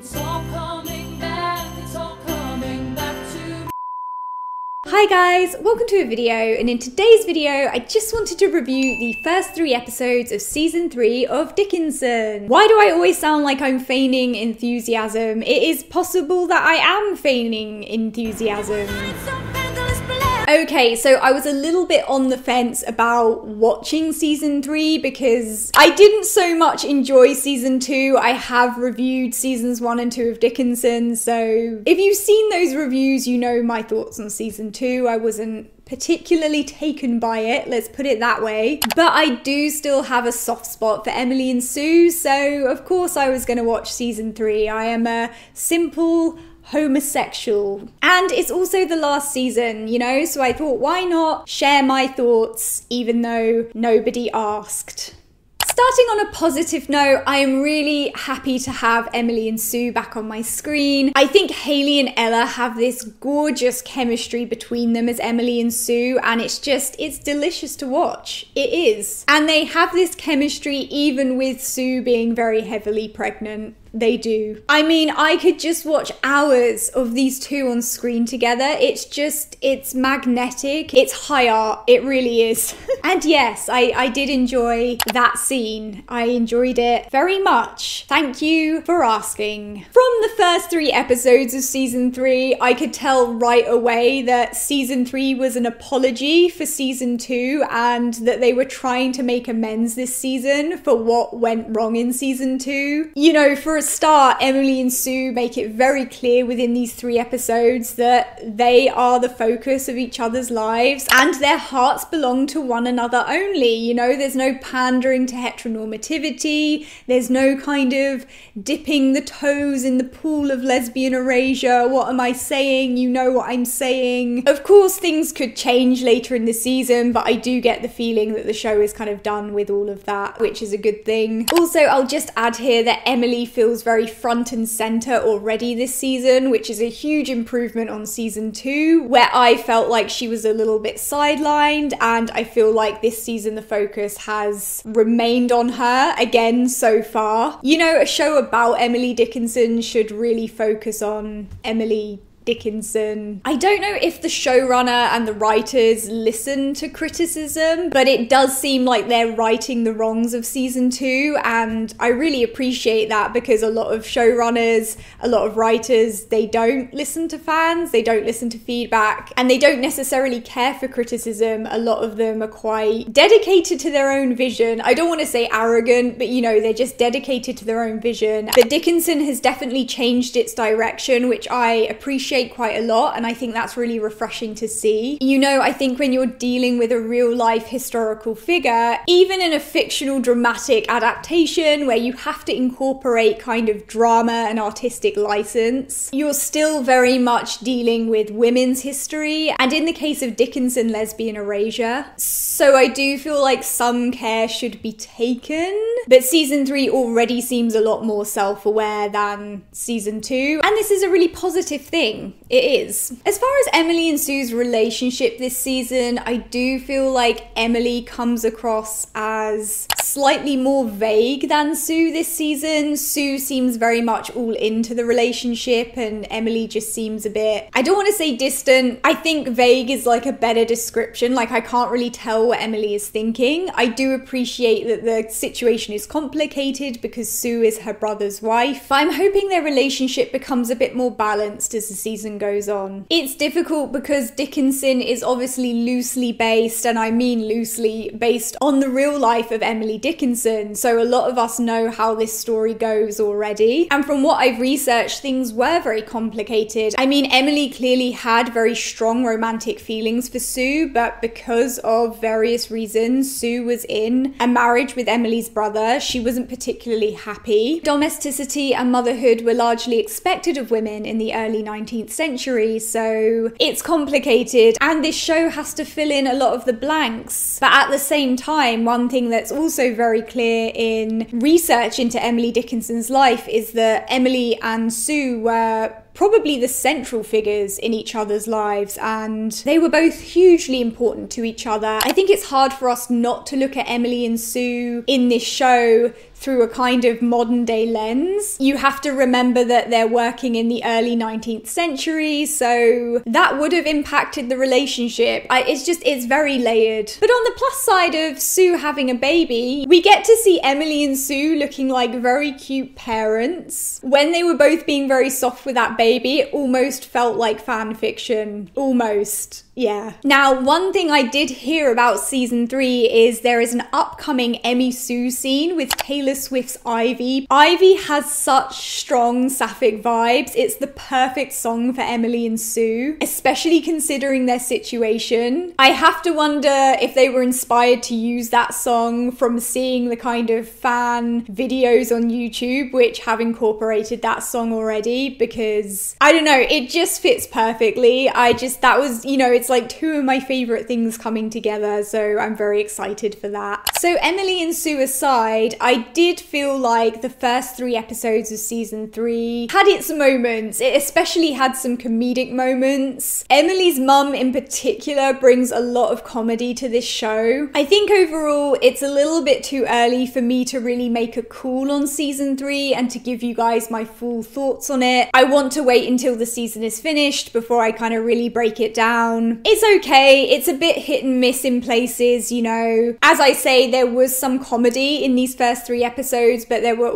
It's all coming back, it's all coming back to me. Hi guys, welcome to a video, and in today's video I just wanted to review the first 3 episodes of season 3 of Dickinson. Why do I always sound like I'm feigning enthusiasm? It is possible that I am feigning enthusiasm. Okay, so I was a little bit on the fence about watching season 3 because I didn't so much enjoy season 2. I have reviewed seasons 1 and 2 of Dickinson, so if you've seen those reviews, you know my thoughts on season 2. I wasn't particularly taken by it, let's put it that way. But I do still have a soft spot for Emily and Sue, so of course I was going to watch season 3. I am a simple homosexual, and it's also the last season, you know, so I thought, why not share my thoughts even though nobody asked. Starting on a positive note, I am really happy to have Emily and Sue back on my screen. I think Hayley and Ella have this gorgeous chemistry between them as Emily and Sue, and it's delicious to watch. It is. And they have this chemistry even with Sue being very heavily pregnant. They do. I mean, I could just watch hours of these two on screen together. It's magnetic. It's high art. It really is. And yes, I did enjoy that scene. I enjoyed it very much. Thank you for asking. From the first 3 episodes of season 3, I could tell right away that season 3 was an apology for season 2 and that they were trying to make amends this season for what went wrong in season 2. You know, for a start, Emily and Sue make it very clear within these 3 episodes that they are the focus of each other's lives and their hearts belong to one another only. You know, there's no pandering to heteronormativity, there's no kind of dipping the toes in the pool of lesbian erasure. What am I saying? You know what I'm saying. Of course, things could change later in the season, but I do get the feeling that the show is kind of done with all of that, which is a good thing. Also, I'll just add here that Emily feels very front and center already this season, which is a huge improvement on season 2, where I felt like she was a little bit sidelined, and I feel like this season the focus has remained on her again so far. You know, a show about Emily Dickinson should really focus on Emily Dickinson. I don't know if the showrunner and the writers listen to criticism, but it does seem like they're righting the wrongs of season 2, and I really appreciate that because a lot of showrunners, a lot of writers, they don't listen to fans, they don't listen to feedback, and they don't necessarily care for criticism. A lot of them are quite dedicated to their own vision. I don't want to say arrogant, but you know, they're just dedicated to their own vision. But Dickinson has definitely changed its direction, which I appreciate quite a lot, and I think that's really refreshing to see. You know, I think when you're dealing with a real life historical figure, even in a fictional dramatic adaptation where you have to incorporate kind of drama and artistic license, you're still very much dealing with women's history, and in the case of Dickinson, lesbian erasure. So I do feel like some care should be taken, but season 3 already seems a lot more self-aware than season 2, and this is a really positive thing. It is. As far as Emily and Sue's relationship this season, I do feel like Emily comes across as slightly more vague than Sue this season. Sue seems very much all into the relationship, and Emily just seems a bit, I don't want to say distant. I think vague is like a better description. Like, I can't really tell what Emily is thinking. I do appreciate that the situation is complicated because Sue is her brother's wife, but I'm hoping their relationship becomes a bit more balanced as the season goes on. It's difficult because Dickinson is obviously loosely based, and I mean loosely based on the real life of Emily Dickinson, so a lot of us know how this story goes already, and from what I've researched, things were very complicated. I mean, Emily clearly had very strong romantic feelings for Sue, but because of various reasons, Sue was in a marriage with Emily's brother. She wasn't particularly happy. Domesticity and motherhood were largely expected of women in the early 19th century, so it's complicated, and this show has to fill in a lot of the blanks. But at the same time, one thing that's also very clear in research into Emily Dickinson's life is that Emily and Sue were probably the central figures in each other's lives, and they were both hugely important to each other. I think it's hard for us not to look at Emily and Sue in this show through a kind of modern day lens. You have to remember that they're working in the early 19th century, so that would have impacted the relationship. It's very layered. But on the plus side of Sue having a baby, we get to see Emily and Sue looking like very cute parents. When they were both being very soft with that baby, it almost felt like fan fiction. Almost. Yeah. Now, one thing I did hear about season 3 is there is an upcoming Emmy Sue scene with Taylor Swift's Ivy. Ivy has such strong Sapphic vibes. It's the perfect song for Emily and Sue, especially considering their situation. I have to wonder if they were inspired to use that song from seeing the kind of fan videos on YouTube, which have incorporated that song already, because I don't know, it just fits perfectly. That was, it's like two of my favorite things coming together, so I'm very excited for that. So Emily and Sue aside, I did feel like the first 3 episodes of season 3 had its moments. It especially had some comedic moments. Emily's mum in particular brings a lot of comedy to this show. I think overall it's a little bit too early for me to really make a call on season 3 and to give you guys my full thoughts on it. I want to wait until the season is finished before I kind of really break it down. It's okay. It's a bit hit and miss in places, As I say, there was some comedy in these first 3 episodes, but there was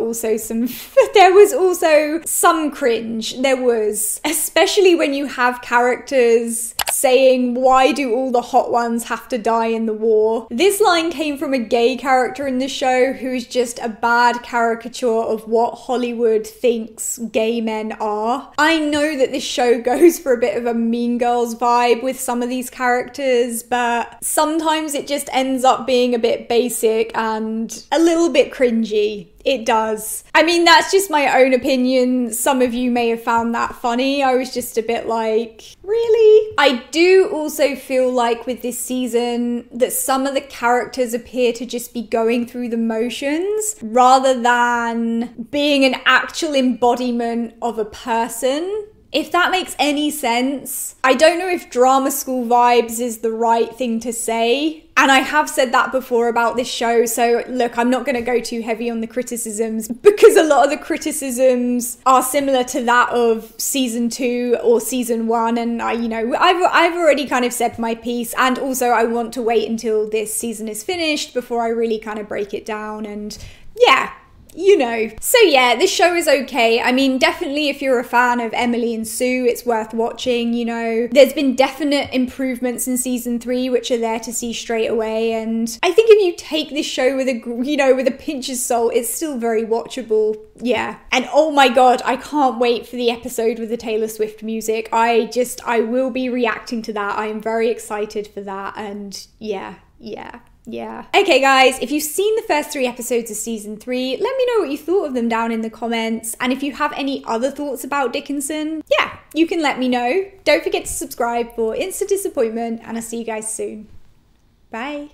also some cringe. There was, especially when you have characters saying, "Why do all the hot ones have to die in the war?" This line came from a gay character in the show who's just a bad caricature of what Hollywood thinks gay men are. I know that this show goes for a bit of a Mean Girls vibe with some of these characters, but sometimes it just ends up being a bit basic and a little bit cringy. It does. I mean, that's just my own opinion. Some of you may have found that funny. I was just a bit like, really? I do also feel like with this season that some of the characters appear to just be going through the motions rather than being an actual embodiment of a person. If that makes any sense. I don't know if drama school vibes is the right thing to say. And I have said that before about this show, so look, I'm not going to go too heavy on the criticisms because a lot of the criticisms are similar to that of season 2 or season 1, and I've already kind of said my piece, and also I want to wait until this season is finished before I really kind of break it down, and yeah. So yeah, this show is okay. I mean, definitely if you're a fan of Emily and Sue, it's worth watching, There's been definite improvements in season 3, which are there to see straight away. And I think if you take this show with a pinch of salt, it's still very watchable. Yeah. And oh my God, I can't wait for the episode with the Taylor Swift music. I will be reacting to that. I am very excited for that. And yeah. Okay guys, if you've seen the first 3 episodes of season 3, let me know what you thought of them down in the comments. And if you have any other thoughts about Dickinson, you can let me know. Don't forget to subscribe for instant disappointment, and I'll see you guys soon. Bye.